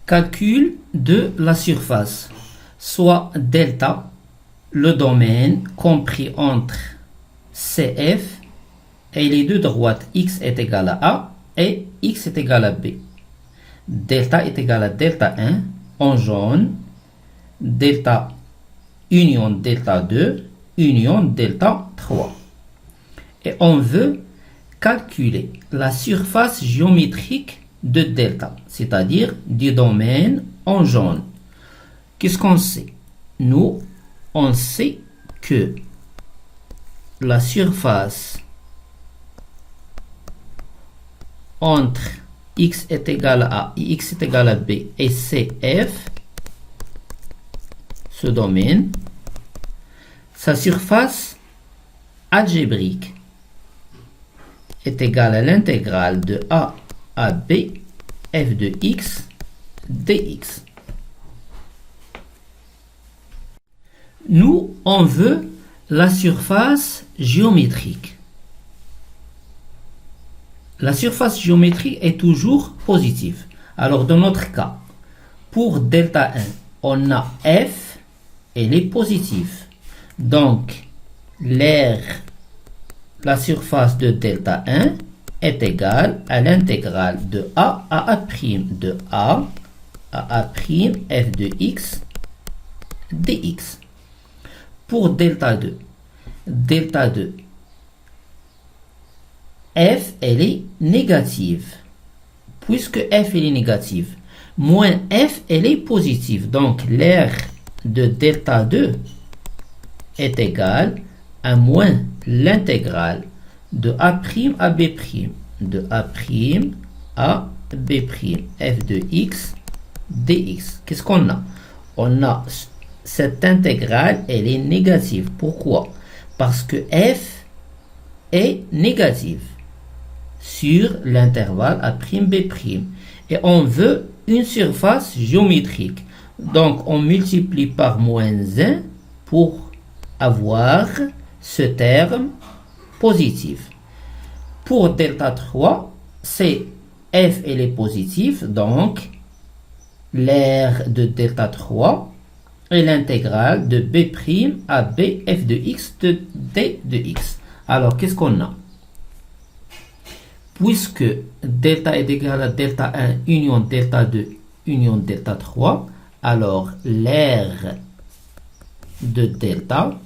Calcul de la surface, soit delta, le domaine compris entre CF et les deux droites x est égal à A et x est égal à B. Delta est égal à delta 1 en jaune, delta union delta 2, union delta 3. Et on veut calculer la surface géométrique de delta, c'est-à-dire du domaine en jaune. Qu'est-ce qu'on sait? Nous, on sait que la surface entre x est égal à A, x est égal à B et CF, ce domaine, sa surface algébrique est égale à l'intégrale de A à B f de x dx. Nous, on veut la surface géométrique. La surface géométrique est toujours positive. Alors, dans notre cas, pour delta 1, on a f, elle est positive. Donc, la surface de delta 1 est égale à l'intégrale de A à A' de A à A' f de x dx. Pour delta 2, f elle est négative. Puisque f elle est négative, moins f elle est positive. Donc l'aire de delta 2 est égale à moins l'intégrale de A' à B', de A' à B' f de x dx. Qu'est-ce qu'on a? On a cette intégrale, elle est négative. Pourquoi? Parce que f est négative sur l'intervalle A'B'. Et on veut une surface géométrique. Donc, on multiplie par moins 1 pour avoir ce terme positif. Pour delta 3, c'est f elle est positive, donc l'aire de delta 3 est l'intégrale de B' à B f de x de d de x. Alors, qu'est-ce qu'on a? Puisque delta est égal à delta 1 union delta 2 union delta 3, alors l'aire de delta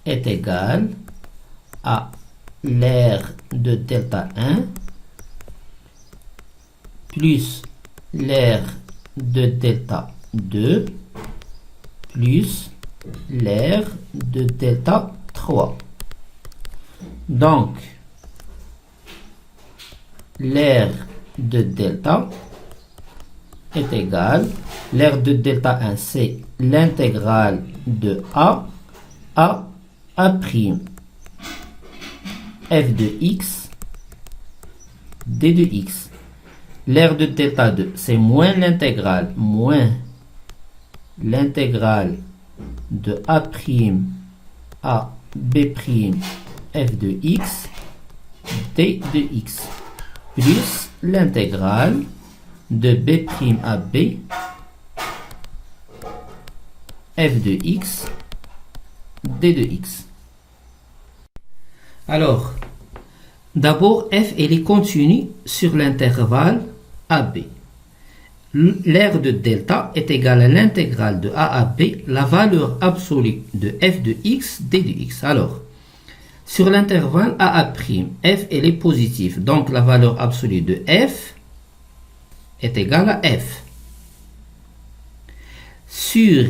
est égale à l'aire de delta 1 plus l'aire de delta 2 plus l'aire de delta 3. Donc, l'aire de delta est égale, l'aire de delta 1 c'est l'intégrale de A à A' f de x d de x. L'aire de delta 2 c'est moins l'intégrale de A' à B' f de x d de x plus l'intégrale de B' à B f de x d de x. Alors, d'abord, f elle est continue sur l'intervalle AB. L'aire de delta est égale à l'intégrale de A à B, la valeur absolue de f de x d de x. Alors, sur l'intervalle A', f elle est positive, donc la valeur absolue de f est égale à f. Sur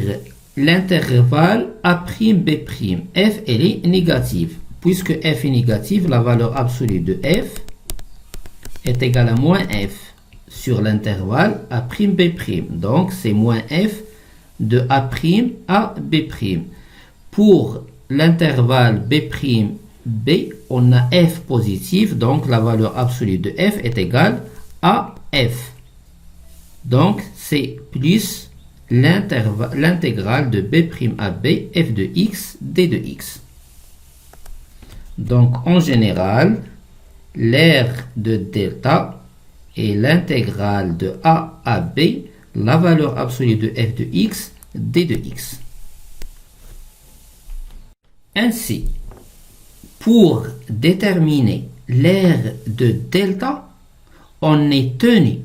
l'intervalle A'B', f elle est négative. Puisque f est négative, la valeur absolue de f est égale à moins f sur l'intervalle A'B'. Donc c'est moins f de A' à B'. Pour l'intervalle B', on a f positive, donc la valeur absolue de f est égale à f. Donc c'est plus l'intégrale de B' à B, f de x, d de x. Donc en général, l'aire de delta et l'intégrale de a à b, la valeur absolue de f de x, d de x. Ainsi, pour déterminer l'aire de delta, on est tenu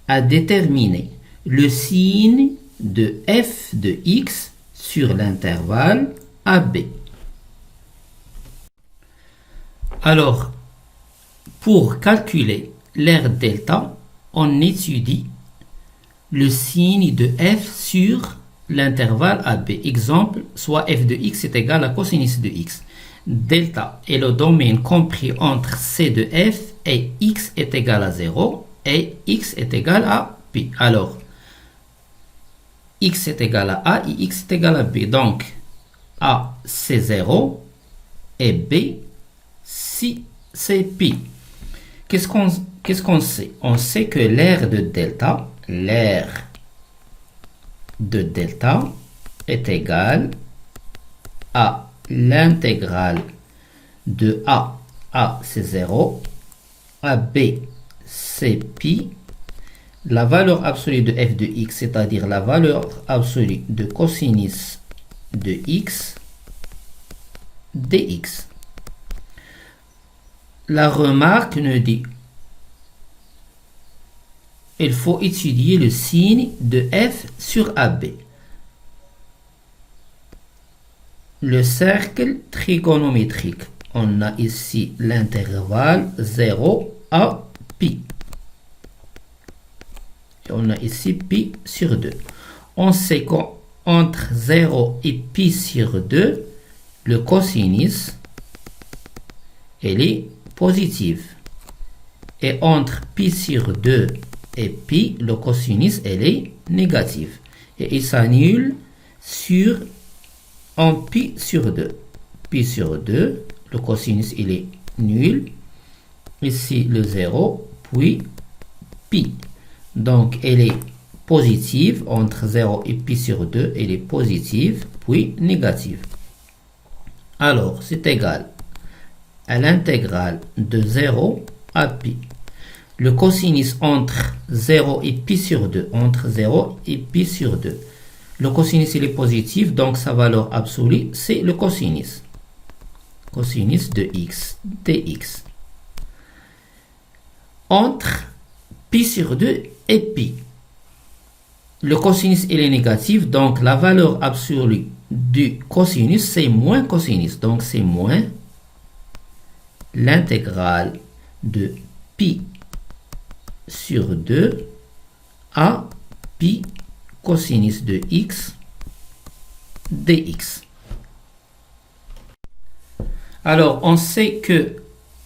à déterminer le signe de f de x sur l'intervalle AB. Alors, pour calculer l'aire delta, on étudie le signe de f sur l'intervalle AB. Exemple, soit f de x est égal à cosinus de x. Delta est le domaine compris entre c de f et x est égal à 0 et x est égal à p. Alors, x est égal à a et x est égal à b. Donc, a c'est 0 et b c'est pi. Qu'est-ce qu'on sait? On sait que l'aire de delta est égale à l'intégrale de a c'est 0, à b c'est pi, la valeur absolue de f de x, c'est-à-dire la valeur absolue de cosinus de x dx. La remarque nous dit il faut étudier le signe de f sur AB. Le cercle trigonométrique, on a ici l'intervalle 0 à pi. Et on a ici pi sur 2. On sait qu'entre 0 et pi sur 2, le cosinus, elle est positive. Et entre pi sur 2 et pi, le cosinus, elle est négative. Et il s'annule sur en pi sur 2. Pi sur 2, le cosinus, il est nul. Ici, le 0, puis pi. Donc, elle est positive. Entre 0 et pi sur 2, elle est positive, puis négative. Alors, c'est égal à l'intégrale de 0 à pi. Le cosinus entre 0 et pi sur 2, entre 0 et pi sur 2. Le cosinus il est positif, donc sa valeur absolue, c'est le cosinus. Cosinus de x dx. Entre pi sur 2 et pi. Le cosinus il est négatif, donc la valeur absolue du cosinus, c'est moins cosinus. Donc c'est moins l'intégrale de pi sur 2 à pi cosinus de x dx. Alors, on sait que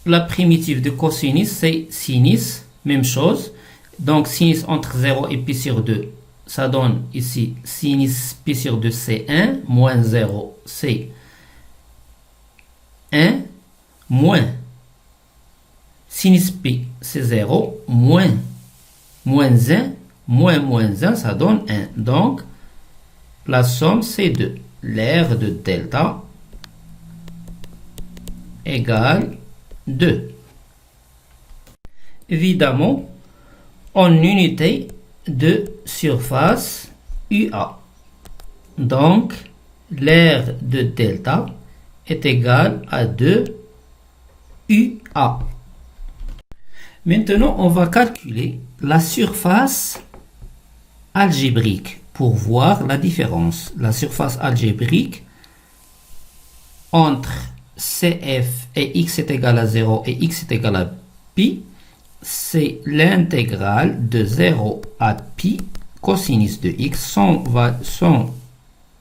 la primitive de cosinus, c'est sinus, même chose. Donc, sinus entre 0 et pi sur 2, ça donne ici sinus pi sur 2, c'est 1, moins 0, c'est 1, moins sinus pi, c'est 0, moins 1, moins 1, ça donne 1. Donc, la somme, c'est 2. L'aire de delta égale 2. Évidemment, en unité de surface UA. Donc, l'aire de delta est égale à 2 UA. Maintenant, on va calculer la surface algébrique pour voir la différence. La surface algébrique entre CF et x est égal à 0 et x est égal à pi, c'est l'intégrale de 0 à pi cosinus de x sans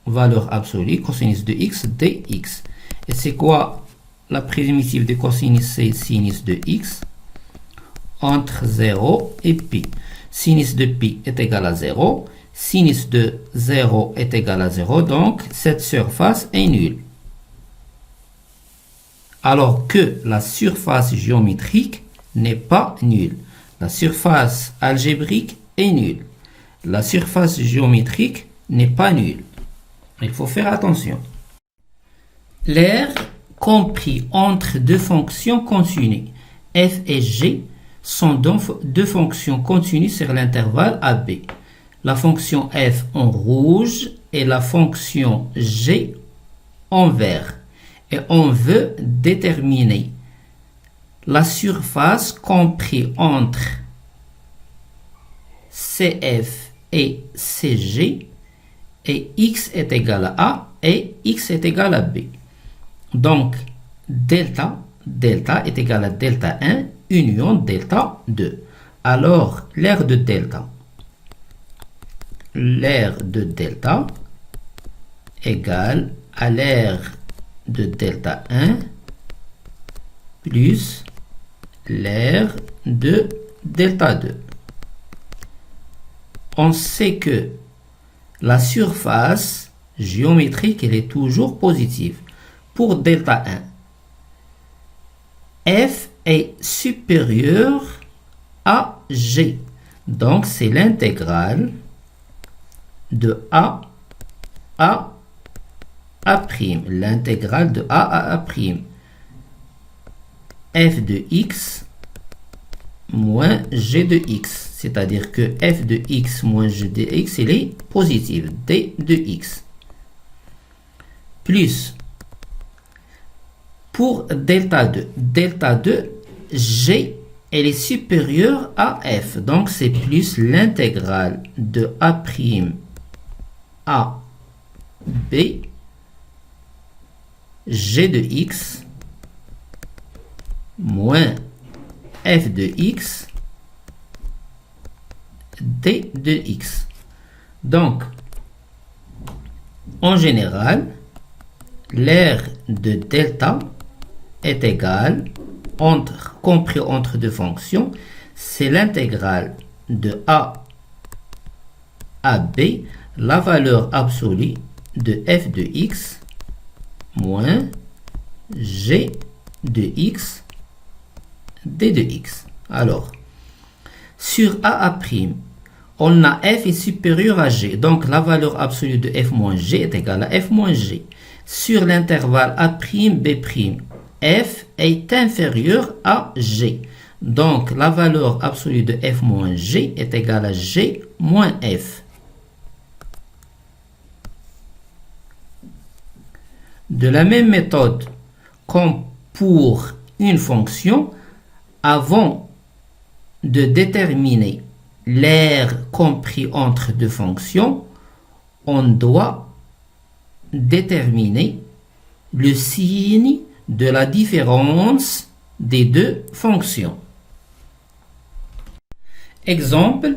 valeur absolue, cosinus de x dx. Et c'est quoi la primitive de cosinus? C'est sinus de x entre 0 et pi. Sinus de pi est égal à 0. Sinus de 0 est égal à 0. Donc, cette surface est nulle. Alors que la surface géométrique n'est pas nulle. La surface algébrique est nulle. La surface géométrique n'est pas nulle. Il faut faire attention. L'aire compris entre deux fonctions continues, f et g, sont deux fonctions continues sur l'intervalle AB. La fonction f en rouge et la fonction g en vert. Et on veut déterminer la surface comprise entre CF et CG et x est égal à A et x est égal à B. Donc, delta est égal à delta 1 union delta 2. Alors, l'aire de delta égale à l'aire de delta 1 plus l'aire de delta 2. On sait que la surface géométrique, elle est toujours positive. Pour delta 1, f est supérieur à g. Donc, c'est l'intégrale de A à A'. L'intégrale de A à A'. F de x moins g de x. C'est-à-dire que f de x moins g de x, il est positif. D de x. Plus, pour delta 2. Delta 2, g, elle est supérieure à f. Donc, c'est plus l'intégrale de A' à b, g de x, moins f de x, d de x. Donc, en général, l'aire de delta est égale, compris entre deux fonctions, c'est l'intégrale de A à B, la valeur absolue de f de x moins g de x, d de x. Alors, sur A', on a f est supérieur à g. Donc, la valeur absolue de f moins g est égale à f moins g. Sur l'intervalle A', B', f est inférieur à g. Donc, la valeur absolue de f moins g est égale à g moins f. De la même méthode comme pour une fonction, avant de déterminer l'aire compris entre deux fonctions, on doit déterminer le signe de la différence des deux fonctions. Exemple,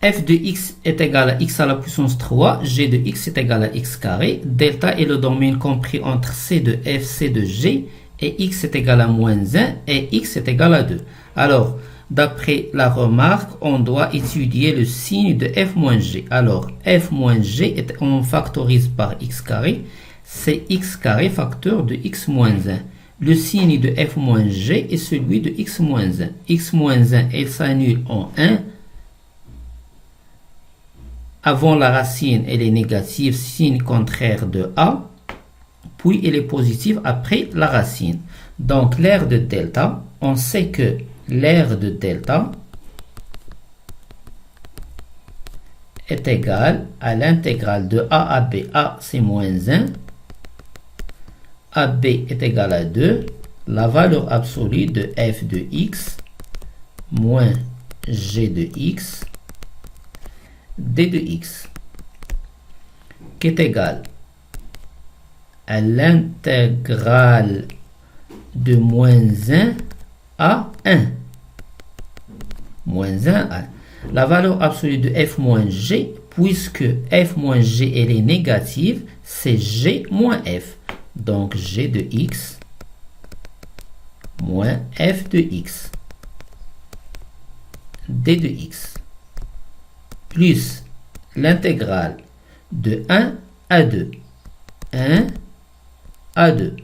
f de x est égal à x à la puissance 3, g de x est égal à x carré, delta est le domaine compris entre c de f, c de g, et x est égal à moins 1 et x est égal à 2. Alors, d'après la remarque, on doit étudier le signe de f moins g. Alors, f moins g, on factorise par x carré, c'est x carré facteur de x moins 1. Le signe de f moins g est celui de x moins 1. x moins 1, il s'annule en 1. Avant la racine, elle est négative, signe contraire de a. Puis, elle est positive après la racine. Donc, l'aire de delta, on sait que l'aire de delta est égale à l'intégrale de a à b. A, c'est moins 1. AB est égal à 2. La valeur absolue de f de x moins g de x, d de x, qui est égal à l'intégrale de moins 1 à 1. Moins 1 à 1. La valeur absolue de f moins g, puisque f moins g elle est négative, c'est g moins f. Donc g de x moins f de x, d de x, plus l'intégrale de 1 à 2. 1 à 2.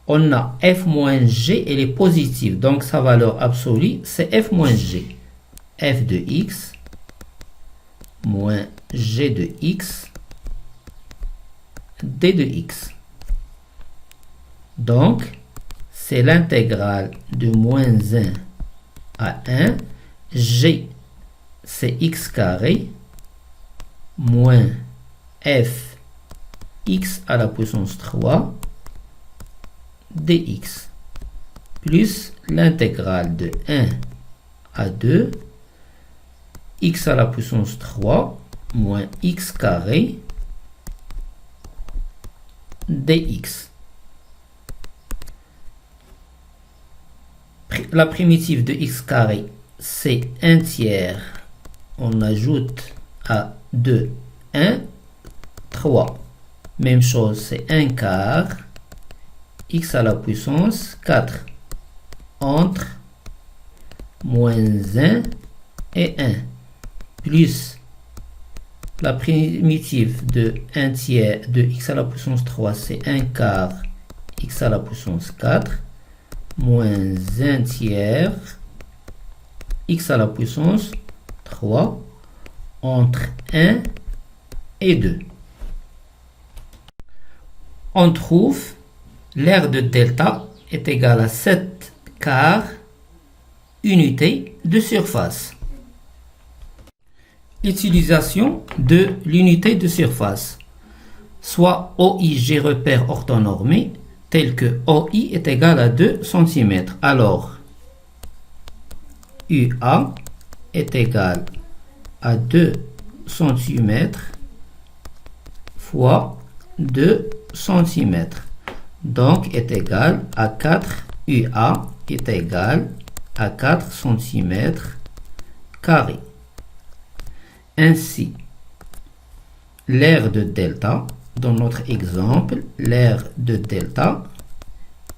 On a f moins g, elle est positive, donc sa valeur absolue, c'est f moins g. f de x moins g de x, d de x. Donc, c'est l'intégrale de moins 1 à 1 G, c'est x carré, moins f, x à la puissance 3, dx, plus l'intégrale de 1 à 2, x à la puissance 3, moins x carré, dx. La primitive de x carré, c'est 1 tiers. On ajoute à 2, 1, 3. Même chose, c'est 1 quart, x à la puissance 4, entre moins 1 et 1, plus la primitive de 1 tiers de x à la puissance 3, c'est 1 quart, x à la puissance 4, moins 1 tiers, x à la puissance 3, entre 1 et 2. On trouve l'aire de delta est égale à 7 quarts unités de surface. Utilisation de l'unité de surface. Soit OI, j'ai repère orthonormé, tel que OI est égal à 2 cm. Alors, UA est égal à 2 cm fois 2 cm. Donc, est égal à 4 UA est égal à 4 cm carrés. Ainsi, l'aire de delta, dans notre exemple, l'aire de delta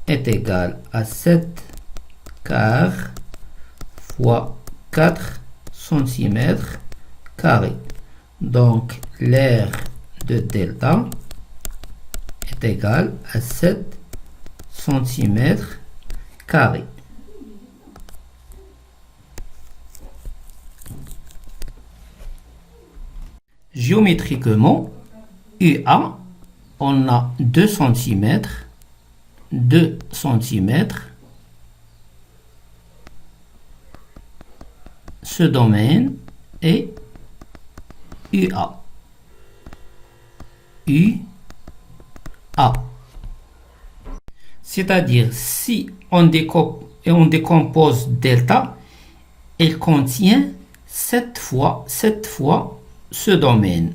est égale à 7 quarts fois 4 cm carrés. Donc, l'aire de delta est égale à 7 cm carrés. Géométriquement, UA, on a 2 cm, 2 cm. Ce domaine est UA. UA. C'est-à-dire, si on décompose delta, elle contient 7 fois ce domaine.